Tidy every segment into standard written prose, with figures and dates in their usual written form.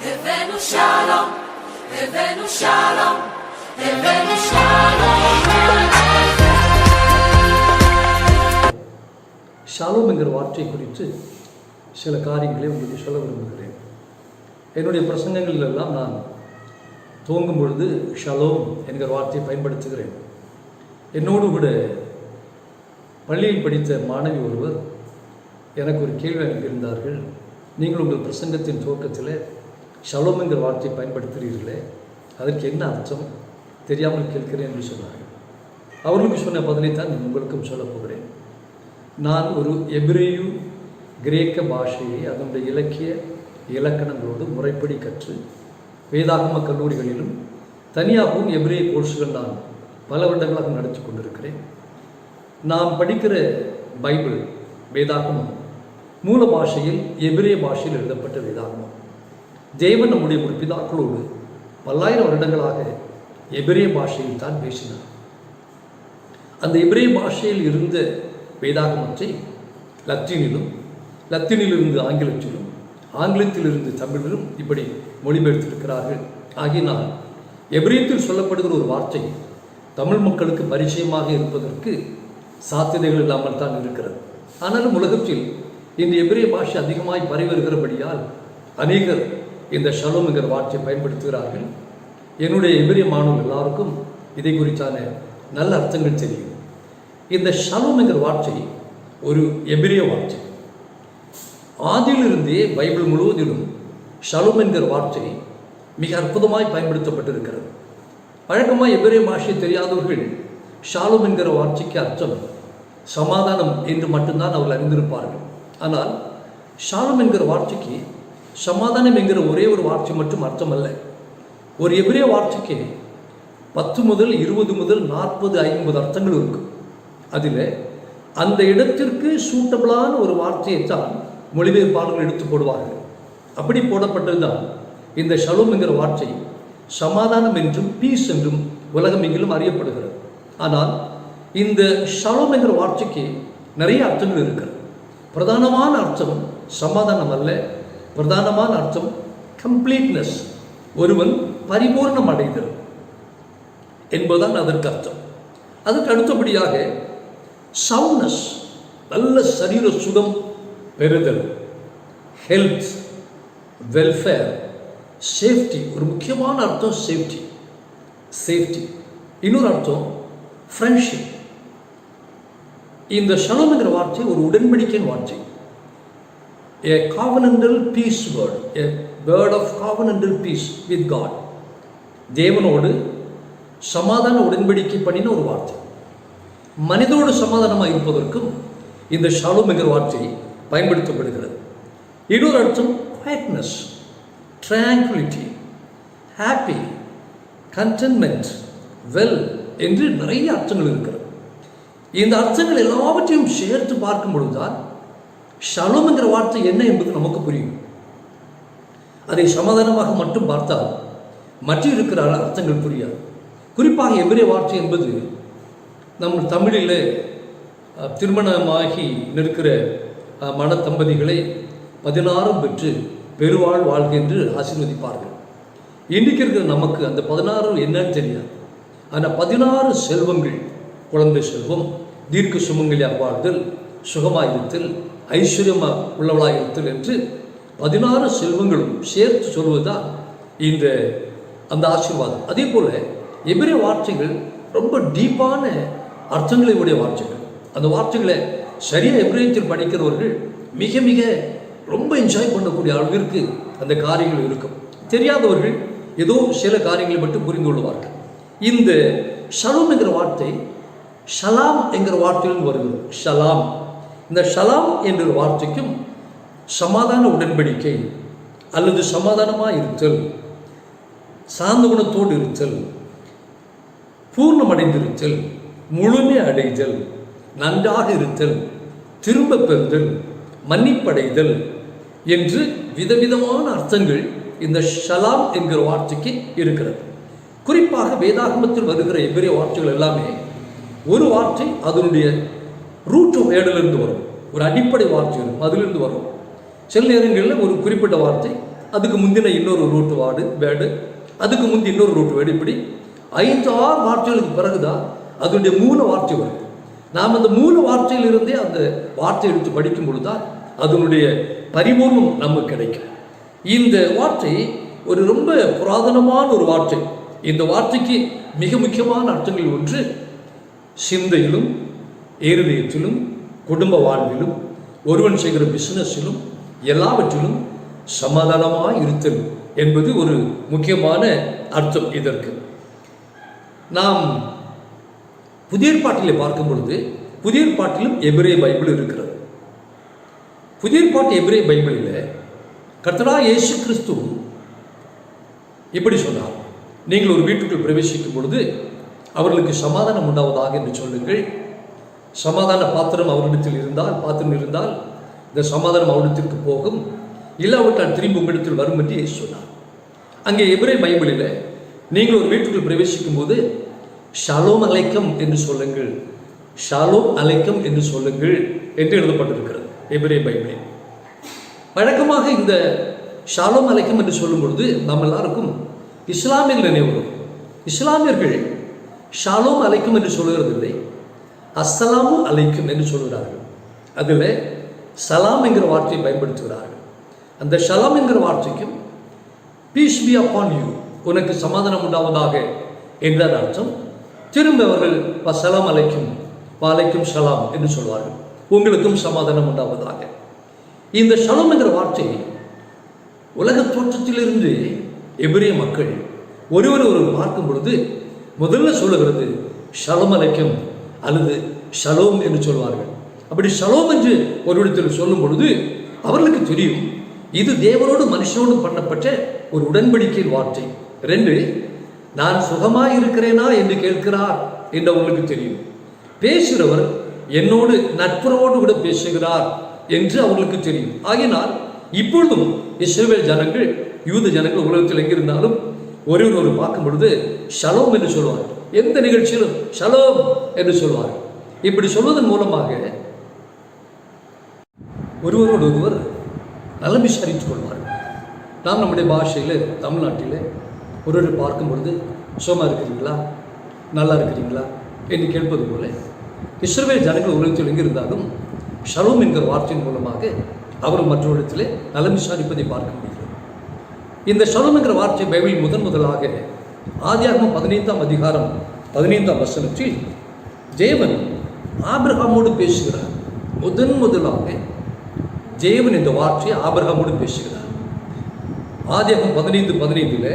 הבאנו שלום, הבאנו שלום, הבאנו שלום. Shalom என்கிற வார்த்தை குறித்து சில காரியங்களை உங்களுக்கு சொல்ல விரும்புகிறேன். என்னுடைய பிரசங்கங்களில் எல்லாம் நான் துவங்கும் பொழுது ஷாலோம் என்கிற வார்த்தையை பயன்படுத்துகிறேன். என்னோடு கூட பள்ளியில் படித்த மாணவி ஒருவர் எனக்கு ஒரு கேள்வி அனுப்பியிருந்தார்கள். நீங்கள் உங்கள் பிரசங்கத்தின் துவக்கத்தில் ஷாலோம் என்கிற வார்த்தையை பயன்படுத்துகிறீர்களே, அதற்கு என்ன அர்த்தம் தெரியாமல் கேட்கிறேன் என்று சொன்னார்கள். அவர்களுக்கு சொன்ன பதிலை தான் உங்களுக்கும் சொல்லப் போகிறேன். நான் ஒரு எபிரேயு கிரேக்க பாஷையை அதனுடைய இலக்கிய இலக்கணங்களோடு முறைப்படி கற்று வேதாகம கல்லூரிகளிலும் தனியாகவும் எபிரேய கோர்ஸுகள் நான் பல வருடங்களாக நடத்தி கொண்டிருக்கிறேன். நாம் படிக்கிற பைபிள் வேதாகமம் மூல பாஷையில் எபிரேய பாஷையில் எழுதப்பட்ட வேதாகமம். தேவன் நம்முடைய ஒரு பிதாக்களோடு பல்லாயிரம் வருடங்களாக எபிரேய பாஷையில் தான் பேசினார். அந்த எபிரேய பாஷையில் இருந்த வேதாகமத்தை லத்தீனிலிருந்து ஆங்கிலத்திலும் ஆங்கிலத்திலிருந்து தமிழிலும் இப்படி மொழிபெயர்த்திருக்கிறார்கள். ஆகினால் எபிரேயத்தில் சொல்லப்படுகிற ஒரு வார்த்தை தமிழ் மக்களுக்கு பரிச்சயமாக இருப்பதற்கு சாத்தியதைகள் இல்லாமல் தான் இருக்கிறது. ஆனாலும் உலகத்தில் இந்த எபிரேய பாஷை அதிகமாய் பரவி வருகிறபடியால் அநேகர் இந்த ஷலோம் என்கிற வார்த்தையை பயன்படுத்துகிறார்கள். என்னுடைய எபிரேய மாணவர்கள் எல்லாருக்கும் இதை குறித்தான நல்ல அர்த்தங்கள் தெரியும். இந்த ஷலோம் என்கிற வார்த்தை ஒரு எபிரேய வார்த்தை. ஆதியிலிருந்தே பைபிள் முழுவதிலும் ஷலோம் என்கிற வார்த்தை மிக அற்புதமாய் பயன்படுத்தப்பட்டிருக்கிறது. வழக்கமாக எபிரேய பாஷை தெரியாதவர்கள் ஷாலோம் என்கிற வார்த்தைக்கு அர்த்தம் சமாதானம் என்று மட்டும்தான் அவர்கள் அறிந்திருப்பார்கள். ஆனால் ஷாலோம் என்கிற வார்த்தைக்கு சமாதானம் என்கிற ஒரே ஒரு வார்த்தை மட்டும் அர்த்தம் அல்ல. ஒரு எபிரேய வார்த்தைக்கு 10 முதல் 20 முதல் 40 50 அர்த்தங்கள் இருக்கும். அதில் அந்த இடத்திற்கு சூட்டபிளான ஒரு வார்த்தையை தான் மொழிபெயர்ப்பாளர்கள் எடுத்து போடுவார்கள். அப்படி போடப்பட்டது தான் இந்த ஷலோம் என்கிற வார்த்தை சமாதானம் என்றும் பீஸ் என்றும் உலகம் எங்கிலும் அறியப்படுகிறது. ஆனால் இந்த ஷலோம் என்கிற வார்த்தைக்கு நிறைய அர்த்தங்கள் இருக்கிறது. பிரதானமான அர்த்தம் சமாதானம் அல்ல, பிரதானமான அர்த்தம் கம்ப்ளீட்னஸ், ஒருவன் பரிபூர்ணம் அடைதல் என்பதுதான் அதற்கு அர்த்தம். அதற்கு அடுத்தபடியாக சவுண்ட்னஸ், நல்ல சரீர சுகம் பெறுதல், ஹெல்த், வெல்ஃபேர், சேஃப்டி. ஒரு முக்கியமான அர்த்தம் சேஃப்டி. இன்னொரு அர்த்தம் ஃப்ரெண்ட்ஷிப். இந்த ஷலோம் என்கிற வார்த்தை ஒரு உடன்படிக்கையின் வார்த்தை. A covenantal peace word, a word of covenantal peace with God. தேவனோடு சமாதான உடன்படிக்கை பண்ணின ஒரு வார்த்தை. மனிதோடு சமாதானமாக இருப்பதற்கும் இந்த ஷலோம் என்கிற வார்த்தை பயன்படுத்தப்படுகிறது. இன்னொரு அர்த்தம் quietness, tranquillity, happy, contentment, well என்று நிறைய அர்த்தங்கள் இருக்கிறது. இந்த அர்த்தங்கள் எல்லாவற்றையும் சேர்த்து பார்க்கும் பொழுதுதான் ஷலோம் என்கிற வார்த்தை என்ன என்பது நமக்கு புரியும். அதை சமாதானமாக மட்டும் பார்த்தால் மற்ற இருக்கிற அர்த்தங்கள் புரியாது. குறிப்பாக எபிரேய வார்த்தை என்பது நம்ம தமிழில் திருமணமாகி நிற்கிற மன தம்பதிகளை 16 பெற்று பெருவாழ் வாழ்க என்று ஆசீர்வதிப்பார்கள். இன்றைக்கு இருக்கிற நமக்கு அந்த 16 என்னன்னு தெரியாது. ஆனால் 16 செல்வங்கள், குழந்தை செல்வம், தீர்க்க சுமங்கலியாக வாழ்தல், சுகமாயிருத்தல், ஐஸ்வர்யமாக உள்ளவளாயிருத்தல் என்று 16 செல்வங்களும் சேர்த்து சொல்வதுதான் அந்த ஆசீர்வாதம். அதே போல் எபிரேய வார்த்தைகள் ரொம்ப டீப்பான அர்த்தங்களை உடைய வார்த்தைகள். அந்த வார்த்தைகளை சரியாக எபிரேயத்தில் படிக்கிறவர்கள் மிக மிக ரொம்ப என்ஜாய் பண்ணக்கூடிய அளவிற்கு அந்த காரியங்கள் இருக்கும். தெரியாதவர்கள் ஏதோ சில காரியங்களை மட்டும் புரிந்து கொள்வார்கள். இந்த ஷலோம் என்கிற வார்த்தை ஷலாம் என்கிற வார்த்தையில் வருகிறது. ஷலாம், இந்த ஷலாம் என்ற வார்த்தைக்கும் சமாதான உடன்படிக்கை அல்லது சமாதானமாக இருத்தல், சாந்த குணத்தோடு இருத்தல், பூர்ணமடைந்திருத்தல், முழுமை அடைதல், நன்றாக இருத்தல், திரும்ப பெறுதல், மன்னிப்படைதல் என்று விதவிதமான அர்த்தங்கள் இந்த ஷலாம் என்கிற வார்த்தைக்கு இருக்கிறது. குறிப்பாக வேதாகமத்தில் வருகிற எபிரேய வார்த்தைகள் எல்லாமே ஒரு வார்த்தை அதனுடைய ரூட் ஆஃப் வேர்டிலிருந்து வரும், ஒரு அடிப்படை வார்த்தை இருக்கும், அதிலிருந்து வரும். சில நேரங்களில் ஒரு குறிப்பிட்ட வார்த்தை அதுக்கு முந்தின இன்னொரு ரூட் வேர்டு, அதுக்கு முந்தி இன்னொரு ரூட் வேர்டு, இப்படி 5-6 வார்த்தைகளுக்கு பிறகுதான் அதனுடைய மூல வார்த்தை வருது. நாம் அந்த மூல வார்த்தையிலிருந்தே அந்த வார்த்தை எடுத்து படிக்கும் பொழுதுதான் அதனுடைய பரிபூர்ணம் நமக்கு கிடைக்கும். இந்த வார்த்தை ஒரு ரொம்ப புராதனமான ஒரு வார்த்தை. இந்த வார்த்தைக்கு மிக முக்கியமான அர்த்தங்கள் ஒன்று, சிந்தையிலும் இருதயத்திலும் குடும்ப வாழ்விலும் ஒருவன் செய்கிற பிசினஸிலும் எல்லாவற்றிலும் சமாதானமாக இருத்தல் என்பது ஒரு முக்கியமான அர்த்தம். இதற்கு நாம் புதிய ஏற்பாட்டிலே பார்க்கும் பொழுது புதிய ஏற்பாட்டிலும் எபிரேய பைபிள் இருக்கிறது. புதிய ஏற்பாட்டு எபிரேய பைபிளில் கர்த்தராகிய இயேசு கிறிஸ்து இப்படி சொன்னார், நீங்கள் ஒரு வீட்டுக்குள் பிரவேசிக்கும் பொழுது அவர்களுக்கு சமாதானம் உண்டாவதாக என்று சொல்லுங்கள். சமாதான பாத்திரம் இருந்தால் இந்த சமாதானம் அவரிடத்திற்கு போகும், இல்லாவிட்டால் திரும்பி உங்களிடத்தில் வரும் என்று இயேசு சொன்னார். அங்கே எபிரேய பைபிளில் நீங்கள் ஒரு வீட்டுக்குள் பிரவேசிக்கும் போது ஷாலோம் அலைக்கம் என்று சொல்லுங்கள், ஷாலோம் அலைக்கம் என்று சொல்லுங்கள் என்று எழுதப்பட்டிருக்கிறது எபிரேய பைபிளில். வழக்கமாக இந்த ஷாலோம் அலைக்கம் என்று சொல்லும் பொழுது நாம் எல்லாருக்கும் இஸ்லாமியர்கள் நினைவு. இஸ்லாமியர்கள் ஷாலோம் அலைக்கும் என்று சொல்லுகிறதில்லை, அஸ்ஸலாமு அலைக்கும் என்று சொல்கிறார்கள். அதில் சலாம் என்கிற வார்த்தையை பயன்படுத்துகிறார்கள். அந்த ஷலாம் என்கிற வார்த்தைக்கும் பீஸ் பி அப்பான் யூ, உனக்கு சமாதானம் உண்டாவதாக என்றார் அர்த்தம். திரும்ப அவர்கள் வசலாம் அலைக்கும் வாலைக்கும் ஷலாம் என்று சொல்வார்கள், உங்களுக்கும் சமாதானம் உண்டாவதாக. இந்த ஷலாம் என்கிற வார்த்தை உலக தோற்றத்திலிருந்து எபிரேய மக்கள் ஒருவர் பார்க்கும் பொழுது முதல்ல சொல்லுகிறது ஷலம் அலைக்கும் அல்லது ஷலோம் என்று சொல்வார்கள். அப்படி ஷலோம் என்று ஒரு இடத்தில் சொல்லும் பொழுது அவர்களுக்கு தெரியும் இது தேவனோடு மனுஷனோடு பண்ணப்பட்ட ஒரு உடன்படிக்கையின் வார்த்தை. 2, நான் சுகமாய் இருக்கிறேனா என்று கேட்கிறார் என்று அவர்களுக்கு தெரியும். பேசுகிறவர் என்னோடு நட்புறவோடு கூட பேசுகிறார் என்று அவர்களுக்கு தெரியும். ஆகினால் இப்பொழுதும் இஸ்ரவேல் ஜனங்கள் யூத ஜனங்கள் உலகத்தில் எங்கிருந்தாலும் ஒருவர் பார்க்கும் பொழுது ஷலோம் என்று சொல்வார். எந்த நிகழ்ச்சியிலும் ஷலோம் என்று சொல்வார். இப்படி சொல்வதன் மூலமாக ஒருவர் நலம் விசாரித்துக் கொள்வார்கள். நாம் நம்முடைய பாஷையில் தமிழ்நாட்டில் ஒருவர் பார்க்கும் பொழுது சுகமாக இருக்கிறீங்களா, நல்லா இருக்கிறீங்களா என்று கேட்பது போல இஸ்ரவேல் ஜனங்கள் உலகத்தில் எங்கிருந்தாலும் ஷலோம் என்கிற வார்த்தையின் மூலமாக அவர் மற்றொரு நலம் விசாரிப்பதை பார்க்க முடிகிறது. இந்த ஷலோம் என்கிற வார்த்தை பைபிள் முதலாக ஆதியாகமம் 15ஆம் அதிகாரம் 15ஆம் வசனத்தில் தேவன் ஆபிரகாமோடு பேசுகிறார். முதலாக தேவன் இந்த வார்த்தையை ஆபிரகாமோடு பேசுகிறார். ஆதியாகமம் 15:15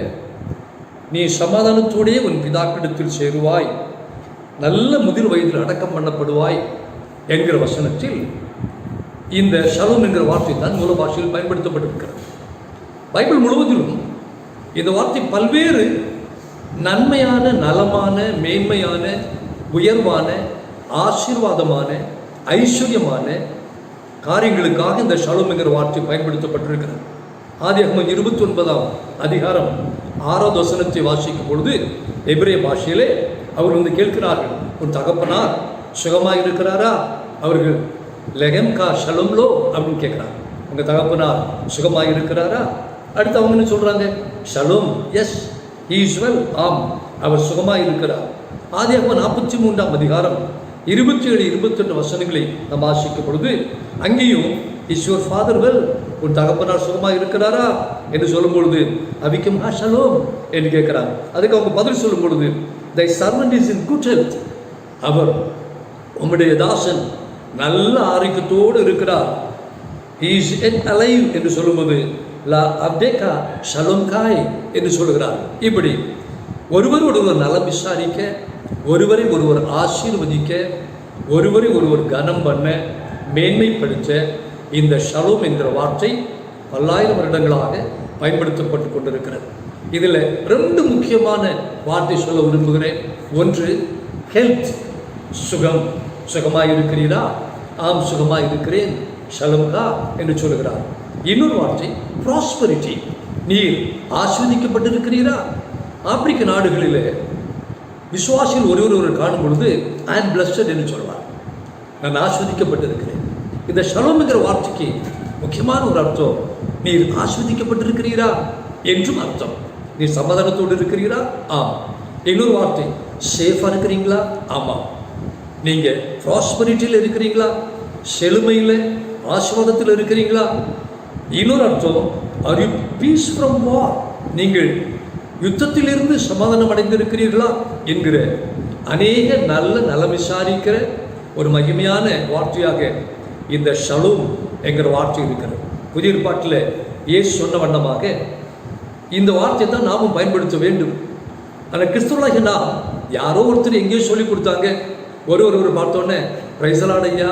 நீ சமாதானத்தோடே உன் பிதாக்களிடத்தில் சேருவாய், நல்ல முதிர் வயதில் அடக்கம் பண்ணப்படுவாய் என்கிற வசனத்தில் இந்த ஷலோம் என்கிற வார்த்தை தான் மூல பாஷையில் பயன்படுத்தப்பட்டிருக்கிறது. பைபிள் முழுவதிலும் இந்த வார்த்தை பல்வேறு நன்மையான, நலமான, மேன்மையான, உயர்வான, ஆசீர்வாதமான, ஐஸ்வர்யமான காரியங்களுக்காக இந்த ஷலோம் என்கிற வார்த்தை பயன்படுத்தப்பட்டிருக்கிறது. ஆதியாகமம் 29ஆம் அதிகாரம் 6வது வசனத்தை வாசிக்கும் பொழுது எபிரேய பாஷையிலே அவர் கேட்கிறார்கள், உன் தகப்பனார் சுகமாக இருக்கிறாரா? அவர்கள் லெகம் கா ஷலோம்லோ அப்படின்னு கேட்குறாங்க. உங்கள் தகப்பனார் சுகமாக இருக்கிறாரா? அடுத்து அவங்க என்ன சொல்கிறாங்க? ஷலோம், எஸ் ஈஸ்வல், ஆம் அவர் சுகமாக இருக்கிறார். ஆதியாகமம் 43ஆம் அதிகாரம் 27-28 வசனங்களை நாம் வாசிக்கும் பொழுது அங்கேயும் ஈஸ்வர் ஃபாதர் வெல், உன் தகப்பனார் சுகமாக இருக்கிறாரா என்று சொல்லும் பொழுது அவிக்கும் ஷலோம் என்று கேட்கிறாங்க. அதுக்கு அவங்க பதில் சொல்லும் பொழுது thy servant is in good health, அவர் உம்முடைய தாசன் நல்ல ஆரோக்கியத்தோடு இருக்கிறார். இஸ் எட் அலைவ் என்று சொல்லும்போது லா அப்டேகா ஷலோம் காய் என்று சொல்லுகிறார். இப்படி ஒருவர் நலம் விசாரிக்க, ஒருவர் ஆசீர்வதிக்க, ஒருவர் கனம் பண்ண, மேன்மைப்படுத்த இந்த ஷலோம் என்கிற வார்த்தை பல்லாயிரம் வருடங்களாக பயன்படுத்தப்பட்டு கொண்டிருக்கிறது. இதில் 2 முக்கியமான வார்த்தை சொல்ல விரும்புகிறேன். ஒன்று ஹெல்த், சுகம். சுகமாக இருக்கிறீரா? ஆம் சுகமாக இருக்கிறேன், ஷலம்கா என்று சொல்லுகிறார். இன்னொரு வார்த்தை ப்ராஸ்பரிட்டி, நீர் ஆஸ்வதிக்கப்பட்டிருக்கிறீரா? ஆப்பிரிக்க நாடுகளில் விசுவாசிகள் ஒருவர் காணும் பொழுது ஐம் பிளஸ்டட் என்று சொல்வார், நான் ஆஸ்வதிக்கப்பட்டிருக்கிறேன். இந்த ஷலோம் என்கிற வார்த்தைக்கு முக்கியமான ஒரு அர்த்தம் நீர் ஆஸ்வதிக்கப்பட்டிருக்கிறீரா என்றும் அர்த்தம். நீர் சமாதானத்தோடு இருக்கிறீரா? ஆம். இன்னொரு வார்த்தை, சேஃபா இருக்கிறீங்களா? ஆமாம். நீங்க ப்ராஸ்பரிட்டியில் இருக்கிறீங்களா? செழுமையில் ஆசீர்வாதத்தில் இருக்கிறீங்களா? இன்னொரு அர்த்தம், ஆர் யூ பீஸ் ஃப்ரம் வார்? நீங்கள் யுத்தத்திலிருந்து சமாதானம் அடைந்திருக்கிறீர்களா என்கிற அநேக நல்ல நலம் விசாரிக்கிற ஒரு மகிமையான வார்த்தையாக இந்த ஷலோம் என்கிற வார்த்தை இருக்கிறது. புதிய ஏற்பாட்டில் இயேசு சொன்ன வண்ணமாக இந்த வார்த்தையை தான் நாமும் பயன்படுத்த வேண்டும். ஆனால் கிறிஸ்துவனாகிய நாம் யாரோ ஒருத்தர் எங்கேயோ சொல்லி கொடுத்தாங்க, ஒரு பார்த்தோன்னே பிரைசலாடையா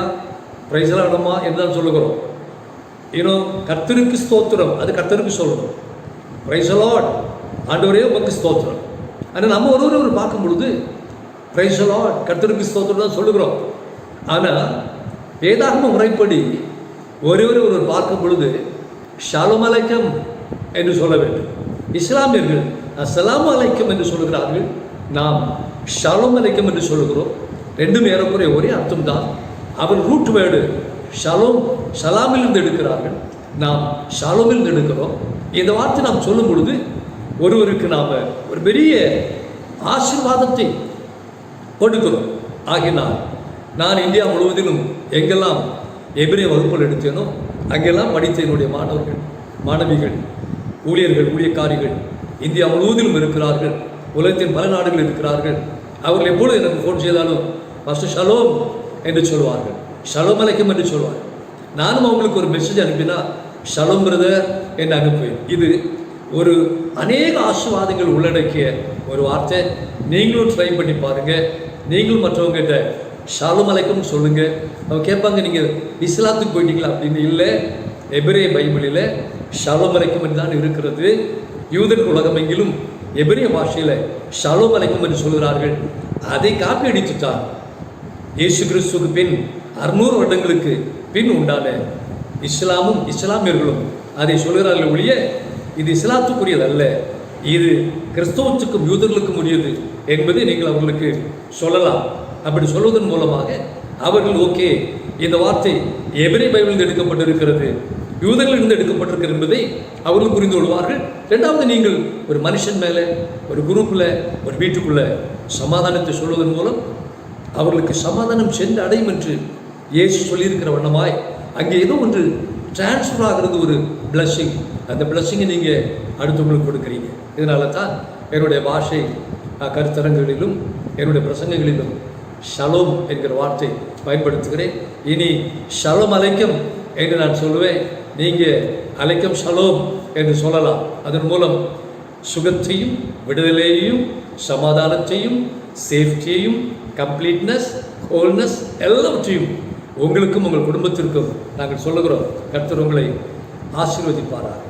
பிரைசலாடமா என்று தான் சொல்லுகிறோம். இன்னும் கர்த்தருக்கு ஸ்தோத்திரம், அது கர்த்தருக்கு சொல்லணும். பிரைசலாட், ஆண்டவரே உமக்கு ஸ்தோத்திரம். ஆனால் நம்ம ஒரு பார்க்கும் பொழுது பிரைசலாட் கர்த்தருக்கு ஸ்தோத்திரம் தான் சொல்லுகிறோம். ஆனால் வேதாகம முறைப்படி ஒரு பார்க்கும் பொழுது ஷாலும் அலைக்கம் என்று சொல்ல வேண்டும். இஸ்லாமியர்கள் அஸ்ஸலாமு அலைக்கும் என்று சொல்லுகிறார்கள், நாம் ஷாலும் அலைக்கம் என்று சொல்லுகிறோம். ரெண்டும் ஏறக்குறைய ஒரே அர்த்தம் தான். அவர் ரூட் வேர்டு ஷலோம், ஷலாமிலிருந்து எடுக்கிறார்கள், நாம் ஷாலோமிலிருந்து எடுக்கிறோம். இந்த வார்த்தை நாம் சொல்லும் பொழுது ஒருவருக்கு நாம் ஒரு பெரிய ஆசீர்வாதத்தை கொடுக்கிறோம். ஆகினால் நான் இந்தியா முழுவதிலும் எங்கெல்லாம் எபிரேய வகுப்புகள் எடுத்தேனோ அங்கெல்லாம் படித்த என்னுடைய மாணவர்கள், மாணவிகள், ஊழியர்கள், ஊழியக்காரிகள் இந்தியா முழுவதிலும் இருக்கிறார்கள். உலகத்தின் பல நாடுகள் இருக்கிறார்கள். அவர்கள் எப்பொழுது எனக்கு ஃபோன் செய்தாலும் ஃபஸ்ட்டு ஷலோம் என்று சொல்வார்கள், ஷலோம் அலைக்கும் என்று சொல்வார்கள். நானும் அவங்களுக்கு ஒரு மெசேஜ் அனுப்பினா ஷலோம் பிரதர் என்று அனுப்புவேன். இது ஒரு அநேக ஆசீர்வாதங்கள் உள்ளடக்கிய ஒரு வார்த்தை. நீங்களும் ட்ரை பண்ணி பாருங்கள். நீங்களும் மற்றவங்ககிட்ட ஷாலும் அலைக்கும் சொல்லுங்கள். அவங்க கேட்பாங்க, நீங்கள் இஸ்லாத்துக்கு போயிட்டீங்களா அப்படின்னு. இல்லை, எபிரேய பைபிளில் ஷாலும் அலைக்கும் என்று தான் இருக்கிறது. யூதர் உலகமெங்கிலும் எபிரேய பாஷையில் ஷாலும் அலைக்கும் என்று சொல்கிறார்கள். அதை காப்பி அடித்துட்டார். இயேசு கிறிஸ்துவுக்கு பின் 600 வருடங்களுக்கு பின் உண்டான இஸ்லாமும் இஸ்லாமியர்களும் அதை சொல்கிறார்கள் ஒழிய இது இஸ்லாத்துக்குரியது அல்ல, இது கிறிஸ்தவத்துக்கும் யூதர்களுக்கும் உரியது என்பதை நீங்கள் அவர்களுக்கு சொல்லலாம். அப்படி சொல்வதன் மூலமாக அவர்கள் ஓகே, இந்த வார்த்தை எபிரேய பைபிளில் எடுக்கப்பட்டிருக்கிறது, யூதர்களிலிருந்து எடுக்கப்பட்டிருக்கிறது என்பதை அவர்கள் புரிந்து கொள்வார்கள். ரெண்டாவது, நீங்கள் ஒரு மனுஷன் மேலே, ஒரு குரூப்பில், ஒரு வீட்டுக்குள்ளே சமாதானத்தை சொல்வதன் மூலம் அவர்களுக்கு சமாதானம் சென்று அடையும் என்று இயேசு சொல்லியிருக்கிற வண்ணமாய் அங்கே ஏதோ ஒன்று டிரான்ஸ்ஃபர் ஆகிறது, ஒரு பிளஸ்ஸிங். அந்த பிளஸ்ஸிங்கை நீங்கள் அடுத்தவங்களுக்கு கொடுக்குறீங்க. இதனால தான் என்னுடைய பாஷை கருத்தரங்களிலும் என்னுடைய பிரசங்கங்களிலும் ஷலோம் என்கிற வார்த்தை பயன்படுத்துகிறேன். இனி ஷலோம் அலைக்கம் என்று நான் சொல்லுவேன், நீங்கள் அலைக்கம் ஷலோம் என்று சொல்லலாம். அதன் மூலம் சுகத்தையும் விடுதலையையும் சமாதானத்தையும் சேஃப்டியையும் கம்ப்ளீட்னஸ் ஹோல்னஸ் எல்லாவற்றையும் உங்களுக்கும் உங்கள் குடும்பத்திற்கும் நாங்கள் சொல்லுகிறோம். கர்த்தர் உங்களை ஆசீர்வதிப்பாராக.